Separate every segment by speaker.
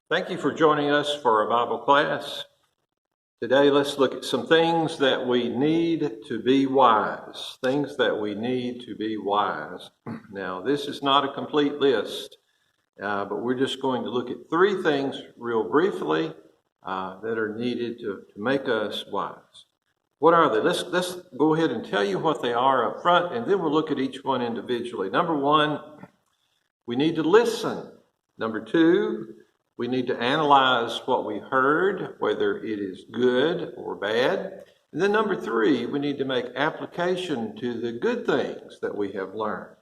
Speaker 1: Thank you for joining us for our Bible class. Today, let's look at some things that we need to be wise. Things that we need to be wise. Now, this is not a complete list, but we're just going to look at three things real briefly that are needed to make us wise. What are they? Let's go ahead and tell you what they are up front, and then we'll look at each one individually. Number one, we need to listen. Number two, we need to analyze what we heard, whether it is good or bad. And then number three, we need to make application to the good things that we have learned.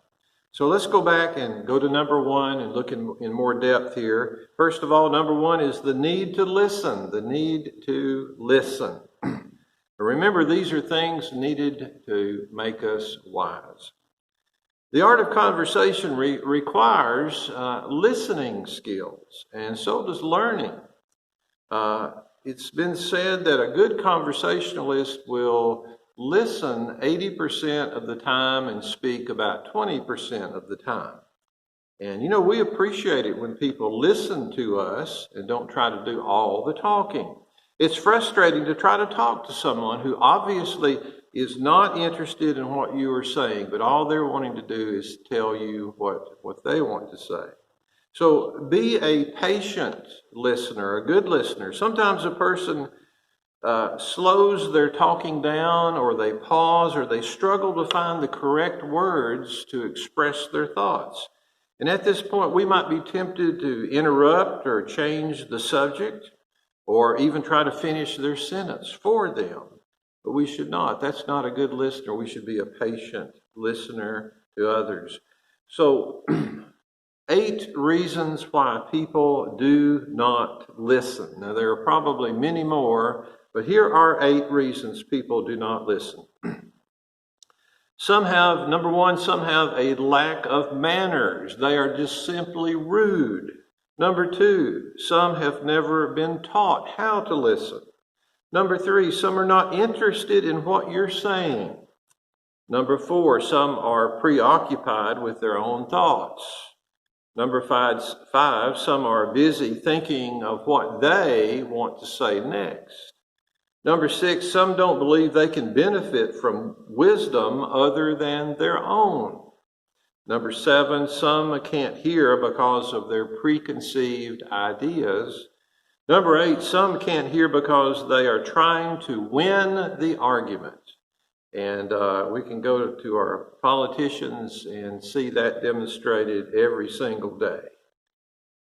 Speaker 1: So let's go back and go to number one and look in more depth here. First of all, number one is the need to listen, the need to listen. Remember, these are things needed to make us wise. The art of conversation requires listening skills, and so does learning. It's been said that a good conversationalist will listen 80% of the time and speak about 20% of the time. And you know, we appreciate it when people listen to us and don't try to do all the talking. It's frustrating to try to talk to someone who obviously is not interested in what you are saying, but all they're wanting to do is tell you what they want to say. So be a patient listener, a good listener. Sometimes a person slows their talking down, or they pause, or they struggle to find the correct words to express their thoughts. And at this point, we might be tempted to interrupt or change the subject, or even try to finish their sentence for them. But we should not. That's not a good listener. We should be a patient listener to others. So, 8 reasons why people do not listen. Now, there are probably many more, but here are 8 reasons people do not listen. Number one, some have a lack of manners. They are just simply rude. Number 2, some have never been taught how to listen. Number 3, some are not interested in what you're saying. Number 4, some are preoccupied with their own thoughts. Number 5, some are busy thinking of what they want to say next. Number 6, some don't believe they can benefit from wisdom other than their own. Number 7, some can't hear because of their preconceived ideas. Number 8, some can't hear because they are trying to win the argument. And we can go to our politicians and see that demonstrated every single day.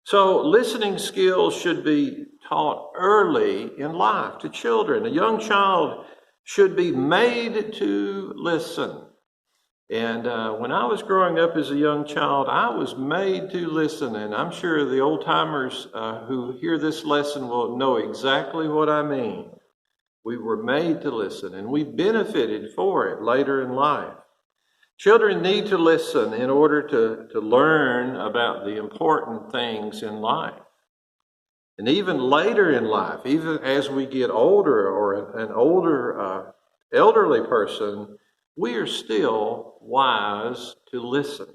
Speaker 1: So listening skills should be taught early in life to children. A young child should be made to listen. And when I was growing up as a young child, I was made to listen. And I'm sure the old-timers who hear this lesson will know exactly what I mean. We were made to listen, and we benefited for it later in life. Children need to listen in order to learn about the important things in life. And even later in life, even as we get older, or an older elderly person, we are still wise to listen.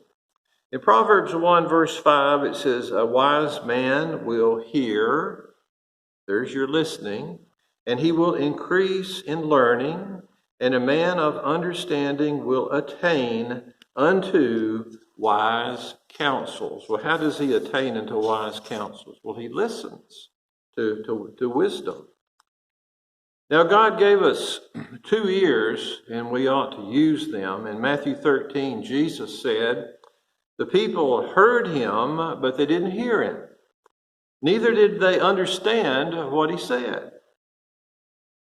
Speaker 1: In Proverbs 1 verse 5, it says, a wise man will hear, there's your listening, and he will increase in learning, and a man of understanding will attain unto wise counsels. Well, how does he attain unto wise counsels? Well, he listens to wisdom. Now, God gave us 2 ears, and we ought to use them. In Matthew 13, Jesus said, the people heard him, but they didn't hear him. Neither did they understand what he said.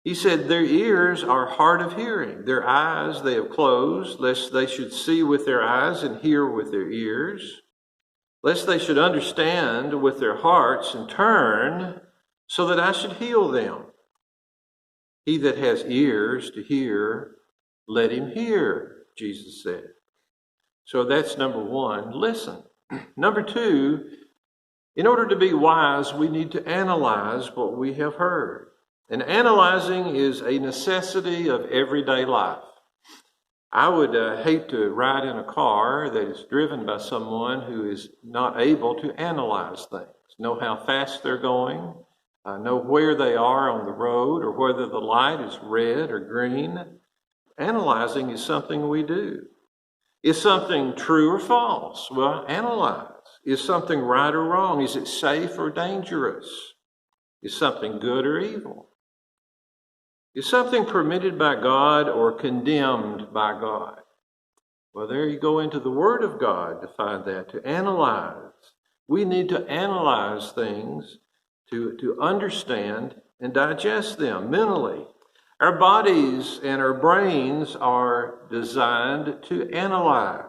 Speaker 1: He said, their ears are hard of hearing. Their eyes they have closed, lest they should see with their eyes and hear with their ears, lest they should understand with their hearts and turn, so that I should heal them. He that has ears to hear, let him hear, Jesus said. So that's number 1, listen. Number 2, in order to be wise, we need to analyze what we have heard. And analyzing is a necessity of everyday life. I would hate to ride in a car that is driven by someone who is not able to analyze things. know how fast they're going, know where they are on the road or whether the light is red or green. Analyzing is something we do. Is something true or false? Well, analyze. Is something right or wrong? Is it safe or dangerous? Is something good or evil? Is something permitted by God or condemned by God? Well, there you go into the Word of God to find that, to analyze. We need to analyze things to understand and digest them mentally. Our bodies and our brains are designed to analyze.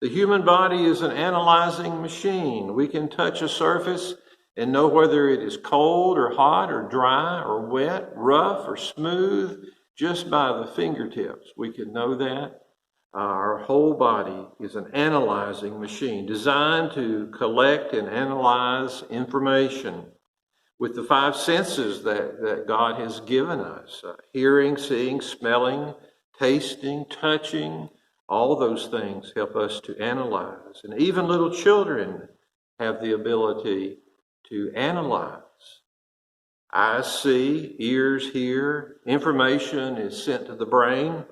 Speaker 1: The human body is an analyzing machine. We can touch a surface and know whether it is cold or hot or dry or wet, rough or smooth, just by the fingertips. We can know that. Our whole body is an analyzing machine designed to collect and analyze information with the five senses that God has given us. Hearing, seeing, smelling, tasting, touching, all those things help us to analyze. And even little children have the ability to analyze. Eyes see, ears hear, information is sent to the brain.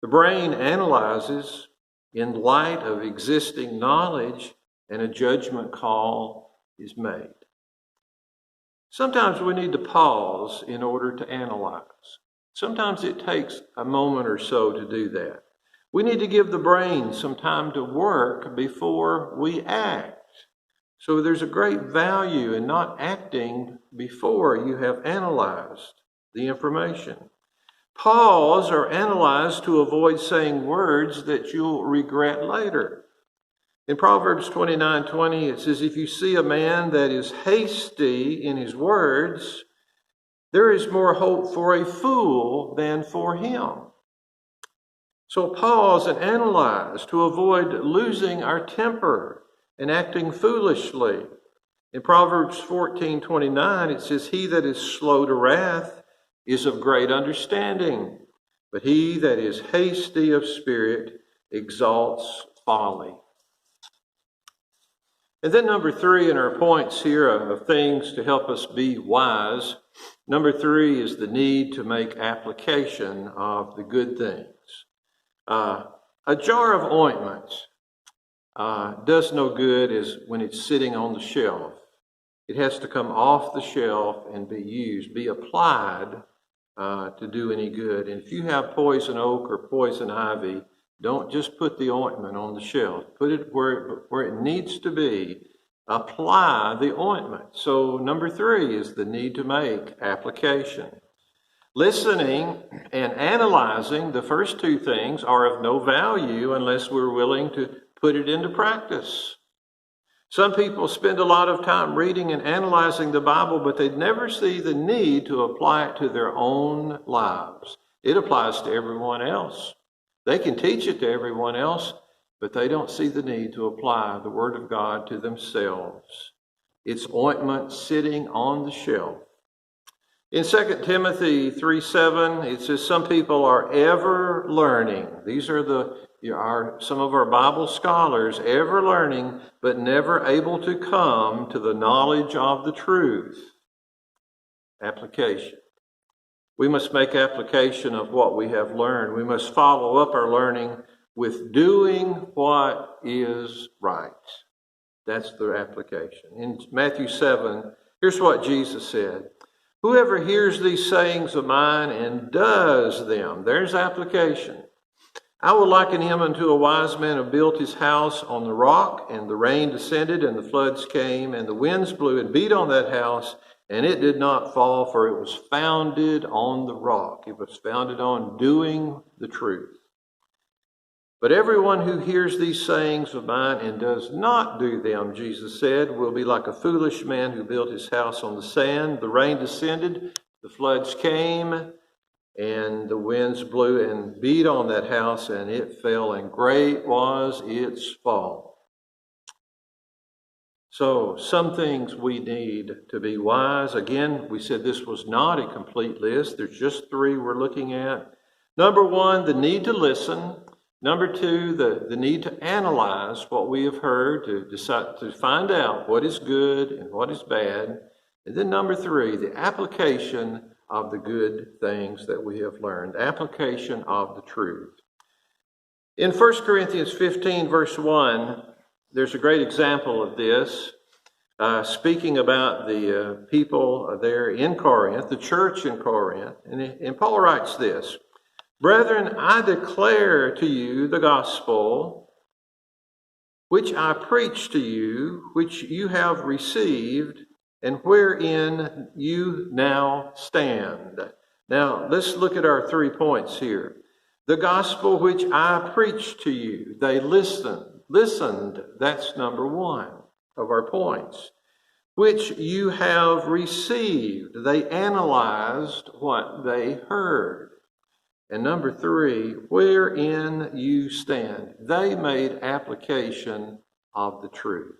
Speaker 1: The brain analyzes in light of existing knowledge, and a judgment call is made. Sometimes we need to pause in order to analyze. Sometimes it takes a moment or so to do that. We need to give the brain some time to work before we act. So there's a great value in not acting before you have analyzed the information. Pause or analyze to avoid saying words that you'll regret later. In Proverbs 29:20, it says, if you see a man that is hasty in his words, there is more hope for a fool than for him. So pause and analyze to avoid losing our temper and acting foolishly. In Proverbs 14:29, it says, he that is slow to wrath is of great understanding, but he that is hasty of spirit exalts folly. And then number 3 in our points here of things to help us be wise, number 3 is the need to make application of the good things. A jar of ointment does no good as when it's sitting on the shelf. It has to come off the shelf and be used, be applied to do any good. And if you have poison oak or poison ivy, don't just put the ointment on the shelf. Put it where it needs to be. Apply the ointment. So number 3 is the need to make application. Listening and analyzing, the first 2 things, are of no value unless we're willing to put it into practice. Some people spend a lot of time reading and analyzing the Bible, but they never see the need to apply it to their own lives. It applies to everyone else. They can teach it to everyone else, but they don't see the need to apply the Word of God to themselves. It's ointment sitting on the shelf. In 2 Timothy 3:7, it says, some people are ever learning. These are some of our Bible scholars, ever learning, but never able to come to the knowledge of the truth. Application. We must make application of what we have learned. We must follow up our learning with doing what is right. That's the application. In Matthew 7, here's what Jesus said. Whoever hears these sayings of mine and does them, there's application. I will liken him unto a wise man who built his house on the rock, and the rain descended, and the floods came, and the winds blew and beat on that house, and it did not fall, for it was founded on the rock. It was founded on doing the truth. But everyone who hears these sayings of mine and does not do them, Jesus said, will be like a foolish man who built his house on the sand. The rain descended, the floods came, and the winds blew and beat on that house, and it fell, and great was its fall. So some things we need to be wise. Again, we said this was not a complete list. There's just 3 we're looking at. Number 1, the need to listen. Number two, the need to analyze what we have heard to decide to find out what is good and what is bad. And then number three, the application of the good things that we have learned, application of the truth. In 1 Corinthians 15, verse 1, there's a great example of this, speaking about the people there in Corinth, the church in Corinth. And Paul writes this, "Brethren, I declare to you the gospel which I preached to you, which you have received, and wherein you now stand." Now, let's look at our 3 points here. The gospel which I preached to you. They listened. That's number one of our points. Which you have received. They analyzed what they heard. And number three, wherein you stand. They made application of the truth.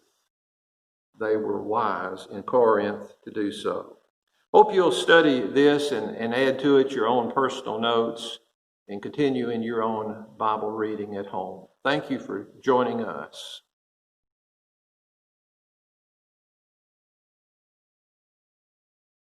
Speaker 1: They were wise in Corinth to do so. Hope you'll study this and add to it your own personal notes and continue in your own Bible reading at home. Thank you for joining us.